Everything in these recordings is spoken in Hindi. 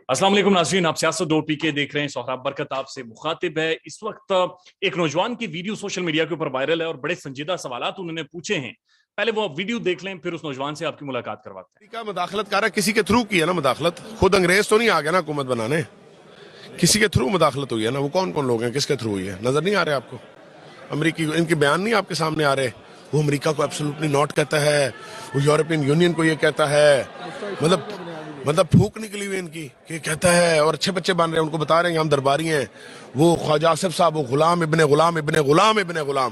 अस्सलाम वालेकुम नाज़रीन, आप सियासत दो पीके देख रहे हैं। सोहराब बरकत आपसे मुखातिब है। इस वक्त एक नौजवान की वीडियो सोशल मीडिया के ऊपर वायरल है और बड़े संजीदा सवालात उन्होंने पूछे हैं। पहले वो वीडियो देख लें, फिर उस नौजवान से आपकी मुलाकात करवाते हैं। का मुदाखलत कर रहा है, किसी के थ्रू की है ना मुदाखलत। खुद अंग्रेज तो नहीं आ गया ना हुकूमत बनाने, किसी के थ्रू मुदाखलत हुई है ना। वो कौन कौन लोग हैं, किसके थ्रू हुई है, नजर नहीं आ रहे आपको? अमरीकी इनके बयान नहीं आपके सामने आ रहे? वो अमेरिका को एब्सोल्युटली नॉट कहता है, वो यूरोपियन यूनियन को ये कहता है। मतलब फूक निकली हुई इनकी कि कहता है, और अच्छे बच्चे बन रहे हैं, उनको बता रहे हैं हम दरबारी हैं। वो ख्वाजा आसिफ साहब, वो गुलाम इब्ने गुलाम इब्ने गुलाम इब्ने गुलाम,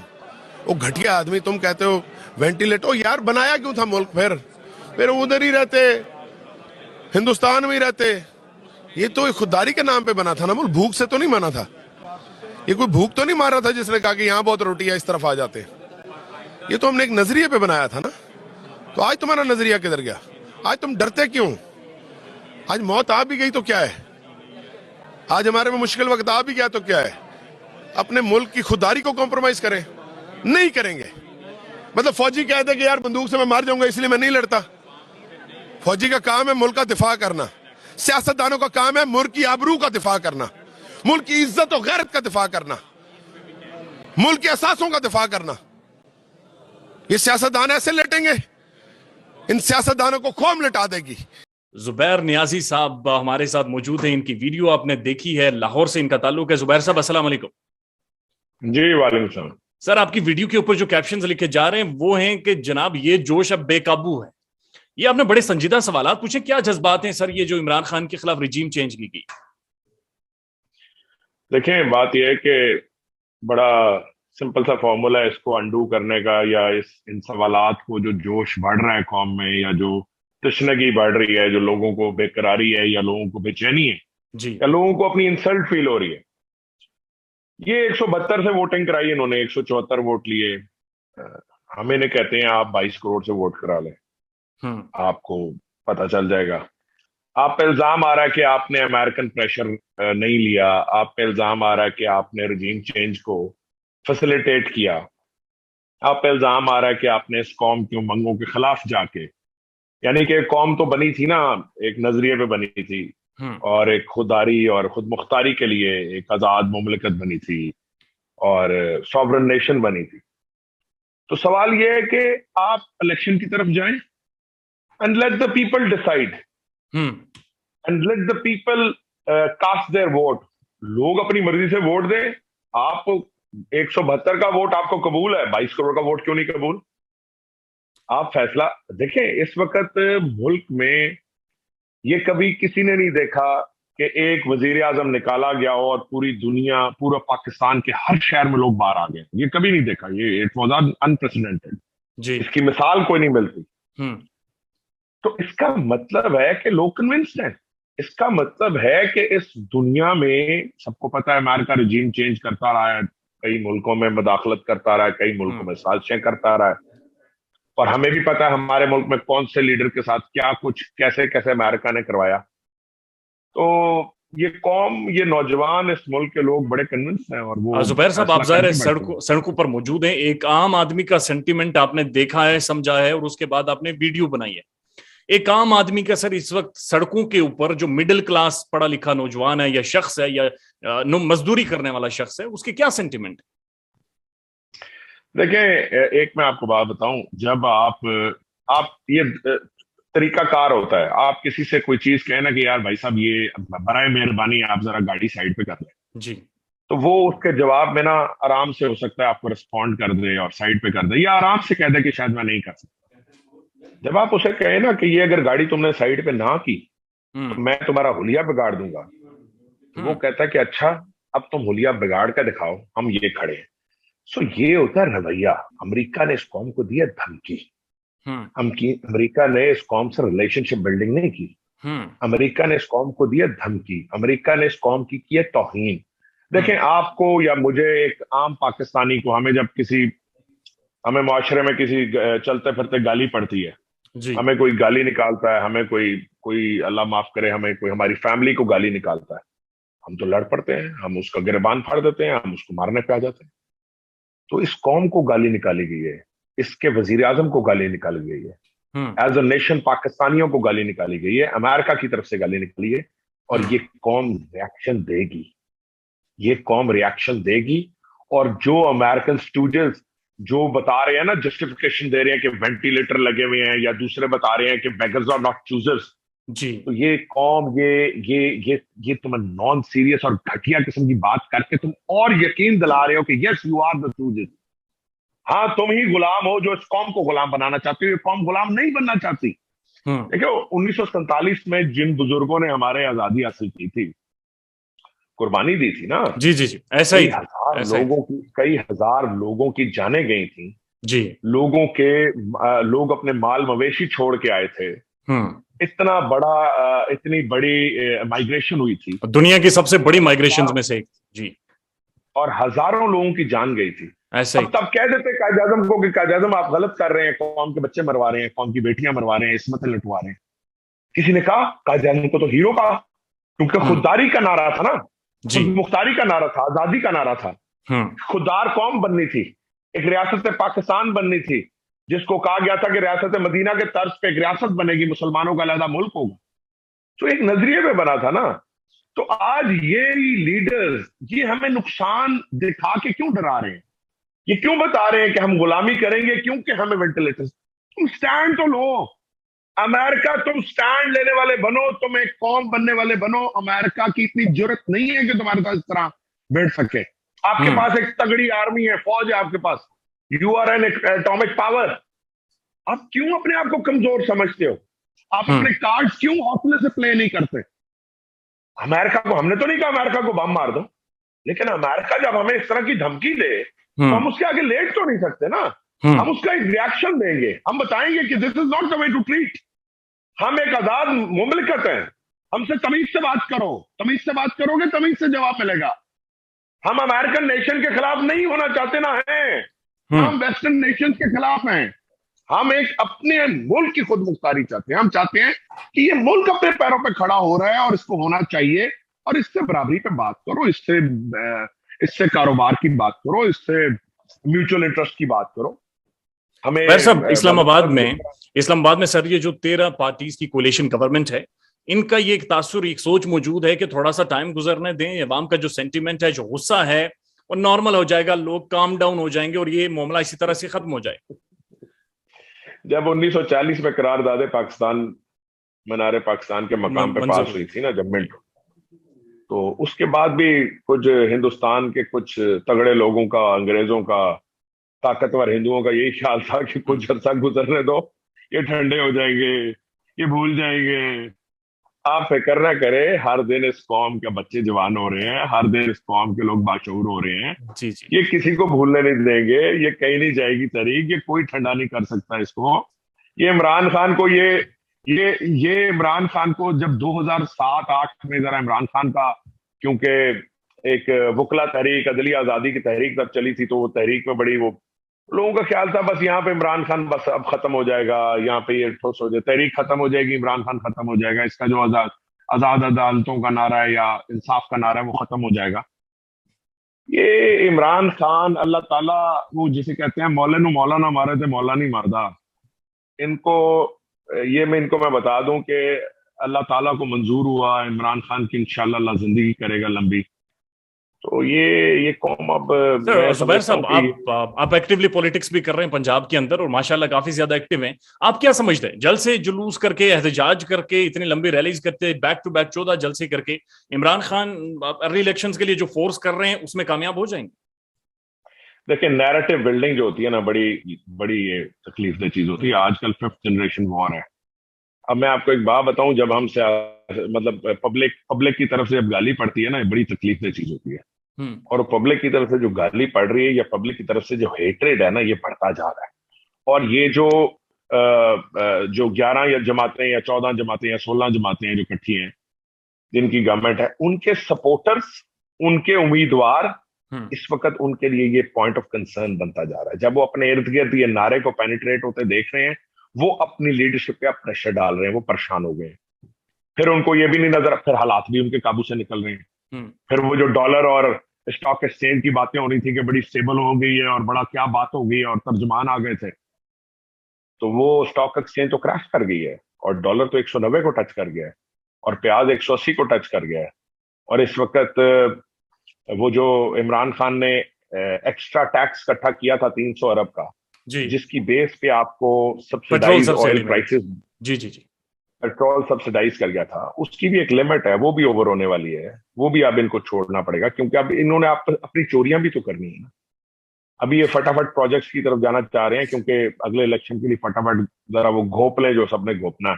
वो घटिया आदमी। तुम कहते हो वेंटिलेटर। ओ यार, बनाया क्यों था मुल्क? फिर उधर ही रहते, हिंदुस्तान में ही रहते। ये तो खुददारी के नाम पे बना था ना मुल्क, भूख से तो नहीं बना था। ये कोई भूख तो नहीं मारा था जिसने कहा कि यहाँ बहुत रोटी है, इस तरफ आ जाते। ये तो हमने एक नजरिए पे बनाया था ना। तो आज तुम्हारा नजरिया किधर गया? आज तुम डरते क्यों? आज मौत आ भी गई तो क्या है? आज हमारे में मुश्किल वक्त आ भी गया तो क्या है? अपने मुल्क की खुददारी को कॉम्प्रोमाइज करें? नहीं करेंगे। मतलब फौजी कहते कि यार बंदूक से मैं मार जाऊंगा इसलिए मैं नहीं लड़ता। फौजी का काम है मुल्क का दिफा करना। सियासतदानों का काम है मुल्क की आबरू का दिफा करना, मुल्क की इज्जत और गैरत का दिफा करना, मुल्क के असासों का दिफा करना। ये सियासतदान ऐसे लटेंगे, इन सियासतदानों को कौम लटा देगी। जुबैर नियाजी साहब हमारे साथ मौजूद हैं। इनकी वीडियो आपने देखी है, लाहौर से इनका ताल्लुक है। जुबैर साहब अस्सलाम वालेकुम। जी वालेकुम सलाम। सर, आपकी वीडियो के ऊपर जो कैप्शंस लिखे जा रहे हैं वो हैं कि जनाब ये जोश अब बेकाबू है। ये आपने बड़े संजीदा सवालात पूछे, क्या जज्बात हैं सर ये जो इमरान खान के खिलाफ रिजीम चेंज की गई? देखें, बात यह है कि बड़ा सिंपल सा फॉर्मूला है इसको अंडू करने का, या इन सवालात को, जो जोश बढ़ रहा है कौम में, या जो तशनगी बढ़ रही है, जो लोगों को बेकरारी है, या लोगों को बेचैनी है, जी, या लोगों को अपनी इंसल्ट फील हो रही है। ये 172 से वोटिंग कराई इन्होंने, 174 वोट लिए। हम इन्हें कहते हैं आप 22 करोड़ से वोट करा लें, आपको पता चल जाएगा। आप पे इल्जाम आ रहा है कि आपने अमेरिकन प्रेशर नहीं लिया। आप पे इल्जाम आ रहा है कि आपने रजीम चेंज को फैसिलिटेट किया। आप पे इल्जाम आ रहा है कि आपने इस कौम की उमंगों के खिलाफ जाके, यानी कि कौम तो बनी थी ना, एक नजरिए पे बनी थी, और एक खुददारी और खुद मुख्तारी के लिए एक आजाद मुमलिकत बनी थी, और सॉवरन नेशन बनी थी। तो सवाल यह है कि आप इलेक्शन की तरफ जाएं and let the people decide and let the people cast their vote। लोग अपनी मर्जी से वोट दें। आप 172 का वोट आपको कबूल है, 22 करोड़ का वोट क्यों नहीं कबूल? आप फैसला देखें। इस वक्त मुल्क में ये कभी किसी ने नहीं देखा कि एक वजीर आजम निकाला गया हो और पूरी दुनिया, पूरा पाकिस्तान के हर शहर में लोग बाहर आ गए। ये कभी नहीं देखा। ये इट वॉज अनप्रेसिडेंटेड। इसकी मिसाल कोई नहीं मिलती। तो इसका मतलब है कि लोग कन्विंस्ड हैं। इसका मतलब है कि इस दुनिया में सबको पता है अमेरिका रजीम चेंज करता रहा है, कई मुल्कों में मुदाखलत करता रहा है, कई मुल्कों में साजिशें करता रहा है, और हमें भी पता है हमारे मुल्क में कौन से लीडर के साथ क्या कुछ कैसे कैसे अमेरिका ने करवाया। तो ये कौम, ये नौजवान, इस मुल्क के लोग बड़े कन्विंस हैं। और वो जुबैर साहब, आप ज़ाहिर है सड़कों पर मौजूद हैं। एक आम आदमी का सेंटीमेंट आपने देखा है, समझा है, और उसके बाद आपने वीडियो बनाई है। एक आम आदमी का सर इस वक्त सड़कों के ऊपर, जो मिडिल क्लास पढ़ा लिखा नौजवान है या शख्स है या मजदूरी करने वाला शख्स है, उसके क्या सेंटिमेंट? देखें, एक मैं आपको बात बताऊं। जब आप ये तरीकाकार होता है, आप किसी से कोई चीज कहें ना कि यार भाई साहब ये बराए मेहरबानी आप जरा गाड़ी साइड पे कर लें जी, तो वो उसके जवाब में ना आराम से हो सकता है आपको रिस्पॉन्ड कर दे और साइड पे कर दे, या आराम से कह दे कि शायद मैं नहीं कर सकता। जब आप उसे कहें ना कि ये अगर गाड़ी तुमने साइड पे ना की तो मैं तुम्हारा हुलिया बिगाड़ दूंगा, तो वो कहता है कि अच्छा अब तुम हुलिया बिगाड़ कर दिखाओ, हम ये खड़े हैं। सो ये होता है रवैया। अमेरिका ने इस कौम को दिया धमकी। अमेरिका ने इस कौम से रिलेशनशिप बिल्डिंग नहीं की। अमेरिका ने इस कौम को दिया धमकी। अमेरिका ने इस कौम की है तौहीन। देखें, आपको या मुझे, एक आम पाकिस्तानी को, हमें मुआशरे में किसी चलते फिरते गाली पड़ती है, हमें कोई गाली निकालता है, हमें कोई अल्लाह माफ करे, हमें कोई हमारी फैमिली को गाली निकालता है, हम तो लड़ पड़ते हैं, हम उसका गिरबान फाड़ देते हैं, हम उसको मारने पे आ जाते हैं। तो इस कौम को गाली निकाली गई है, इसके वजीर आजम को गाली निकाली गई है, एज अ नेशन पाकिस्तानियों को गाली निकाली गई है, अमेरिका की तरफ से गाली निकली है। और ये कौम रिएक्शन देगी, ये कौम रिएक्शन देगी। और जो अमेरिकन स्टूडेंट्स जो बता रहे हैं ना, जस्टिफिकेशन दे रहे हैं कि वेंटिलेटर लगे हुए हैं, या दूसरे बता रहे हैं कि बेगर्स आर नॉट चूजर्स, जी। तो ये कौम ये तुम नॉन सीरियस और घटिया किस्म की बात करके तुम और यकीन दिला रहे हो कि yes you are the choosers. हाँ, तुम ही गुलाम हो जो इस कौम को गुलाम बनाना चाहती हो, ये कौम गुलाम नहीं बनना चाहती। देखो 1947 में जिन बुजुर्गों ने हमारे आजादी हासिल की थी, कुर्बानी दी थी ना, जी जी जी, ऐसा ही था, ऐसा ही था। कई हजार लोगों की जानें गई थी जी। लोग अपने माल मवेशी छोड़ के आए थे। इतनी बड़ी माइग्रेशन हुई थी, दुनिया की सबसे बड़ी माइग्रेशन में से एक। जी। और हजारों लोगों की जान गई थी। ऐसा ही। तब कह देते कायद आजम को कि कायद आजम आप गलत कर रहे हैं, कौम के बच्चे मरवा रहे हैं, कौम की बेटियां मरवा रहे हैं, इस्मतें लुटवा रहे हैं। किसी ने कहा कायद आजम को तो हीरो कहा, क्योंकि खुददारी का नारा था ना, खुद मुख्तारी का नारा था, आजादी का नारा था। खुददार कौम बननी थी, एक रियासत पाकिस्तान बननी थी, जिसको कहा गया था कि रियासत मदीना के तर्ज पे एक रियासत बनेगी, मुसलमानों का अलहदा मुल्क होगा। तो एक नजरिए पे बना था ना। तो आज ये लीडर्स ये हमें नुकसान दिखा के क्यों डरा रहे हैं? ये क्यों बता रहे हैं कि हम गुलामी करेंगे क्योंकि हमें वेंटिलेटर्स? तुम स्टैंड तो लो अमेरिका, तुम स्टैंड लेने वाले बनो, तुम एक कौम बनने वाले बनो। अमेरिका की इतनी जरूरत नहीं है कि तुम्हारे साथ इस तरह बैठ सके। आपके पास एक तगड़ी आर्मी है, फौज है आपके पास, you are an atomic power. आप क्यों अपने आप को कमजोर समझते हो? आप अपने कार्ड्स क्यों हौसले से प्ले नहीं करते? अमेरिका को हमने तो नहीं कहा अमेरिका को बम मार दो, लेकिन अमेरिका जब हमें इस तरह की धमकी दे तो हम उसके आगे लेट तो नहीं सकते ना। हम उसका एक रिएक्शन देंगे, हम बताएंगे कि this is not the way to treat. हम एक आजाद मुमलिकत है, हमसे तमीज से बात करो, तमीज से बात करोगे तमीज से जवाब मिलेगा। हम अमेरिकन नेशन के खिलाफ नहीं होना चाहते ना हैं, हम वेस्टर्न नेशन के खिलाफ हैं। हम एक अपने मुल्क की खुद मुख्तारी चाहते हैं। हम चाहते हैं कि ये मुल्क अपने पैरों पे खड़ा हो रहा है और इसको होना चाहिए, और इससे बराबरी पे बात करो, इससे कारोबार की बात करो, इससे म्यूचुअल इंटरेस्ट की बात करो। हमें सब इस्लामाबाद में सर, ये जो 13 पार्टीज की कोलिशन गवर्नमेंट है, इनका ये एक तासुर, एक सोच मौजूद है कि थोड़ा सा टाइम गुजरने दें, अवाम का जो सेंटीमेंट है, जो गुस्सा है, वो नॉर्मल हो जाएगा, लोग काम डाउन हो जाएंगे और ये मामला इसी तरह से खत्म हो जाए। जब 1940 में करारदादे पाकिस्तान मीनार पाकिस्तान के मकाम पे पास हुई थी ना, जब मिंट, तो उसके बाद भी कुछ हिंदुस्तान के कुछ तगड़े लोगों का, अंग्रेजों का, ताकतवर हिंदुओं का यही ख्याल था कि कुछ अर्सा गुजरने दो, ये ठंडे हो जाएंगे, ये भूल जाएंगे। आप फिक्र ना करें, हर दिन इस कौम के बच्चे जवान हो रहे हैं, हर दिन इस कौम के लोग बाशऊर हो रहे हैं। जी जी। ये किसी को भूलने नहीं देंगे, ये कहीं नहीं जाएगी तरीक, ये कोई ठंडा नहीं कर सकता इसको। ये इमरान खान को ये इमरान खान को जब 2007-8 में जरा इमरान खान का, क्योंकि एक वकला तहरीक, अदली आजादी की तहरीक तब चली थी, तो वो तहरीक में बड़ी वो लोगों का ख्याल था बस यहाँ पे इमरान खान बस अब खत्म हो जाएगा, यहाँ पे ये ठोस हो जाए, तहरीक खत्म हो जाएगी, इमरान खान खत्म हो जाएगा, इसका जो आजाद अदालतों का नारा है या इंसाफ का नारा है वो खत्म हो जाएगा। ये इमरान खान अल्लाह ताला, वो जिसे कहते हैं मौलाना मारे थे मौला नहीं मारदा, इनको मैं बता दूं कि अल्लाह ताला को मंजूर हुआ इमरान खान की इंशाल्लाह अल्लाह जिंदगी करेगा लंबी। तो ये कौम अब जुबैर साहब, आप एक्टिवली पॉलिटिक्स भी कर रहे हैं पंजाब के अंदर और माशाल्लाह काफी ज्यादा एक्टिव हैं। आप क्या समझते हैं, जलसे जुलूस करके, एहतजाज करके, इतनी लंबी रैलीज करते, बैक टू बैक 14 जलसे करके इमरान खान अर्ली इलेक्शंस के लिए जो फोर्स कर रहे हैं उसमें कामयाब हो जाएंगे? देखिए, नैरेटिव बिल्डिंग जो होती है ना, बड़ी बड़ी ये तकलीफदेह चीज होती है। आजकल 5th जनरेशन वॉर है। अब मैं आपको एक बात बताऊं, जब हमसे मतलब पब्लिक की तरफ से जब गाली पड़ती है ना, बड़ी तकलीफदेह चीज होती है। और पब्लिक की तरफ से जो गाली पड़ रही है या पब्लिक की तरफ से जो हेट्रेड है ना, ये बढ़ता जा रहा है। और ये जो 11 या जमातें या 14 जमातें या 16 जमातें हैं जो इकट्ठी हैं, जिनकी गवर्नमेंट है, उनके सपोर्टर्स, उनके उम्मीदवार, इस वक्त उनके लिए ये पॉइंट ऑफ कंसर्न बनता जा रहा है। जब वो अपने इर्द गिर्द ये नारे को पेनिट्रेट होते देख रहे हैं, वो अपनी लीडरशिप पे प्रेशर डाल रहे हैं, वो परेशान हो गए। फिर उनको ये भी नहीं नजर, फिर हालात भी उनके काबू से निकल रहे हैं। फिर वो जो डॉलर और स्टॉक एक्सचेंज की बातें हो रही थी कि बड़ी स्टेबल हो गई है और बड़ा क्या बात हो गई है और तर्जमान आ गए थे, तो वो स्टॉक एक्सचेंज तो क्रैश कर गई है और डॉलर तो 190 को टच कर गया है। और प्याज 180 को टच कर गया है। और इस वक्त वो जो इमरान खान ने एक्स्ट्रा टैक्स इकट्ठा किया था 300 अरब का, जिसकी बेस पे आपको सब्सिडाइज ऑयल प्राइसेस, जी जी जी, पेट्रोल सब्सिडाइज कर गया था, उसकी भी एक लिमिट है, वो भी ओवर होने वाली है। वो भी अब इनको छोड़ना पड़ेगा, क्योंकि अब इन्होंने अपनी चोरियां भी तो करनी है ना। अभी ये फटाफट प्रोजेक्ट्स की तरफ जाना चाह रहे हैं, क्योंकि अगले इलेक्शन के लिए फटाफट जरा वो घोप ले जो सबने घोपना है।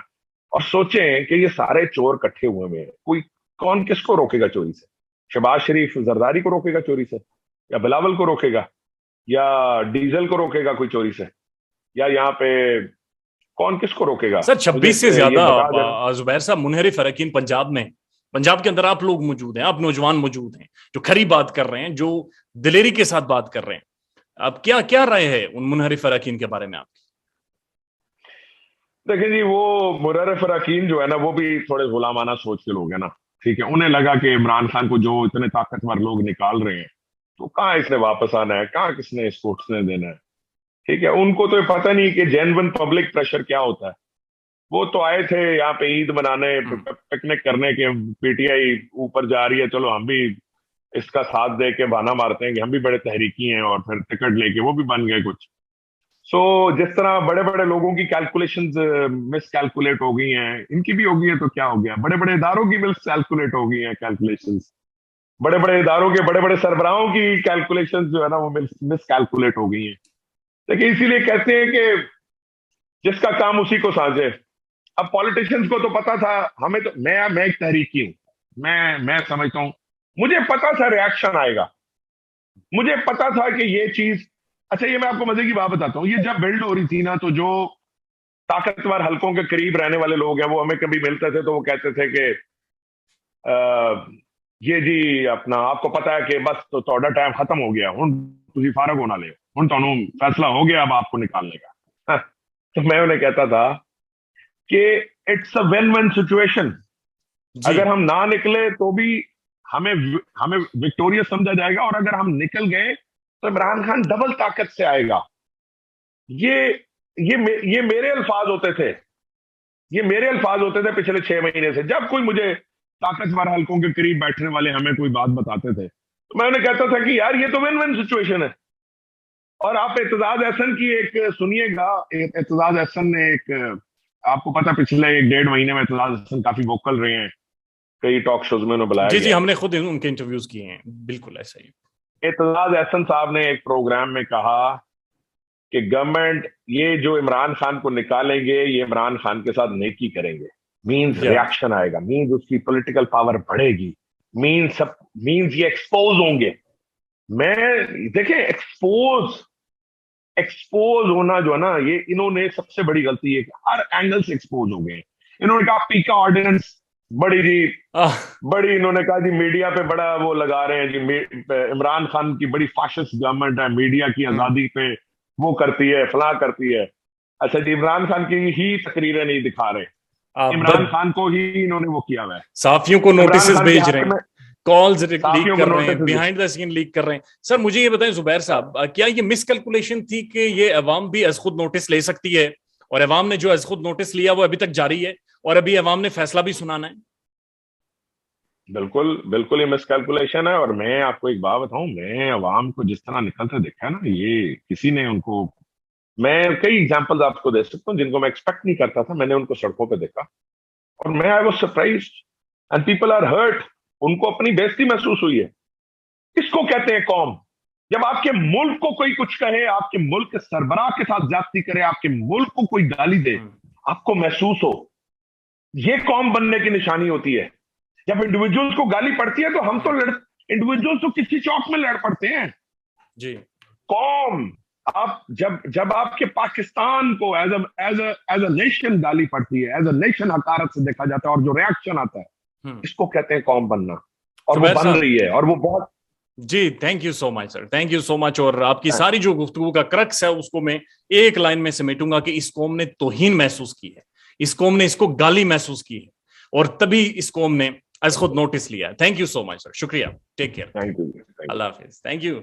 और सोचें कि ये सारे चोर इकट्ठे हुए हैं, कोई कौन किसको रोकेगा चोरी से? शहबाज शरीफ जरदारी को रोकेगा चोरी से, या बिलावल को रोकेगा, या डीजल को रोकेगा कोई चोरी से, या यहाँ पे कौन किसको रोकेगा? सर 26 से ज्यादा जुबैर साहब मुनहरिफ अरकान पंजाब में, पंजाब के अंदर आप लोग मौजूद हैं, आप नौजवान मौजूद हैं जो खरी बात कर रहे हैं, जो दिलेरी के साथ बात कर रहे हैं। अब क्या क्या राय है उन मुनहरिफ अरकान के बारे में आपकी? देखिए जी, वो मुनहरिफ अरकान जो है ना, वो भी थोड़े गुलामाना सोच के लोग हैं ना। ठीक है, उन्हें लगा कि इमरान खान को जो इतने ताकतवर लोग निकाल रहे हैं, तो कहाँ इसने वापस आना है, कहाँ किसने इसको उठने देना है। ठीक है, उनको तो पता नहीं कि जेन्युइन पब्लिक प्रेशर क्या होता है। वो तो आए थे यहाँ पे ईद मनाने, पिकनिक करने के, पीटीआई ऊपर जा रही है, चलो हम भी इसका साथ दे के बहाना मारते हैं कि हम भी बड़े तहरीकी हैं, और फिर टिकट लेके वो भी बन गए कुछ। सो जिस तरह बड़े बड़े लोगों की कैलकुलेशंस मिस कैलकुलेट हो गई हैं, इनकी भी हो गई है, तो क्या हो गया? बड़े बड़े इदारों की मिस कैलकुलेट हो गई हैं कैलकुलेशंस, बड़े बड़े इदारों के बड़े बड़े सरबराहों की कैलकुलेशंस जो है ना, वो मिस कैलकुलेट हो गई हैं। लेकिन इसीलिए कहते हैं कि जिसका काम उसी को साझे। अब पॉलिटिशियंस को तो पता था, हमें तो, मैं एक तहरीकी हूं, मैं समझता हूं, मुझे पता था रिएक्शन आएगा, मुझे पता था कि ये चीज। अच्छा, ये मैं आपको मजे की बात बताता हूँ, ये जब बिल्ड हो रही थी ना, तो जो ताकतवर हलकों के करीब रहने वाले लोग हैं, वो हमें कभी मिलते थे तो वो कहते थे कि ये जी अपना, आपको पता है कि बस तो थोड़ा टाइम खत्म हो गया, हुण तुसी फारग होना ले, हुण तो फैसला हो गया अब आपको निकालने का। तो मैं उन्हें कहता था कि it's a win win situation. अगर हम ना निकले तो भी हमें विक्टोरियस समझा जाएगा, और अगर हम निकल गए तो इमरान खान डबल ताकत से आएगा। ये मेरे अल्फाज होते थे, ये मेरे अल्फाज होते थे पिछले 6 महीने से। जब कोई मुझे ताकतवर हलकों के करीब बैठने वाले हमें कोई बात बताते थे, तो मैं उन्हें कहता था कि यार ये तो विन विन सिचुएशन है। और आप एतजाज एहसन की एक सुनिएगा, एतजाज एहसन ने एक, आपको पता पिछले 1-1.5 महीने में एतजाज एहसन काफी वोकल रहे हैं, कई टॉक शोज में उन्हें बुलाया जी जी, हमने खुद उनके इंटरव्यूज किए हैं, बिल्कुल ऐसा ही। एतजाज एहसन साहब ने एक प्रोग्राम में कहा कि गवर्नमेंट ये जो इमरान खान को निकालेंगे, ये इमरान खान के साथ नेकी करेंगे, मींस रिएक्शन आएगा, मींस उसकी पॉलिटिकल पावर बढ़ेगी, मींस ये एक्सपोज होंगे। मैं देखें, एक्सपोज होना जो है ना, ये इन्होंने सबसे बड़ी गलती है कि हर एंगल से एक्सपोज हो गए। इन्होंने कहा पीका ऑर्डिनेंस बड़ी इन्होंने कहा जी मीडिया पे बड़ा वो लगा रहे हैं जी, इमरान खान की बड़ी फाशिस्ट गवर्नमेंट है, मीडिया की आजादी पे वो करती है, फला करती है। अच्छा जी, इमरान खान की ही तकरीरें नहीं दिखा रहे, इमरान खान को ही इन्होंने वो किया हुआ है, साफियों को नोटिस भेज रहे हैं, कॉल्स लीक कर रहे हैं, बिहाइंड द सीन लीक कर रहे हैं। सर मुझे ये बताएं जुबैर साहब, क्या ये मिसकैलकुलेशन थी कि ये अवाम भी अज खुद नोटिस ले सकती है, और अवाम ने जो अज खुद नोटिस लिया वो अभी तक जारी है, और अभी अवाम ने फैसला भी सुनाना है? बिल्कुल बिल्कुल, ये मिसकैलकुलेशन है। और मैं आपको एक बात बताऊं, मैं अवाम को जिस तरह निकलते देखा है ना, ये किसी ने उनको, मैं कई एग्जांपल्स आपको दे सकता हूं जिनको मैं एक्सपेक्ट नहीं करता था, मैंने उनको सड़कों पे देखा और मैं I was surprised and people are hurt. उनको अपनी बेइज्जती महसूस हुई है। किसको कहते हैं कौम? जब आपके मुल्क को कोई कुछ कहे, आपके मुल्क के सरबराह के साथ ज्यादती करे, आपके मुल्क को कोई गाली दे, आपको महसूस हो, ये कौम बनने की निशानी होती है। जब इंडिविजुअल्स को गाली पड़ती है तो हम तो इंडिविजुअल्स तो किसी चौक में लड़ पड़ते हैं जी। कौम, आप जब आपके पाकिस्तान को एज अ नेशन गाली पड़ती है, एज अ नेशन हकारत से देखा जाता है, और जो रिएक्शन आता है, इसको कहते हैं कौम बनना, और वो बन रही है, और वो बहुत। जी, thank you so much sir, thank you so much. और आपकी सारी जो गुफ्तगू का क्रक्स है उसको मैं एक लाइन में समेटूंगा कि इस कौम ने तौहीन महसूस की है, इस कौम ने इसको गाली महसूस की है, और तभी इस कौम ने आज खुद नोटिस लिया। Thank you so much sir, शुक्रिया, टेक केयर, थैंक यू, अल्लाह हाफिज, थैंक यू।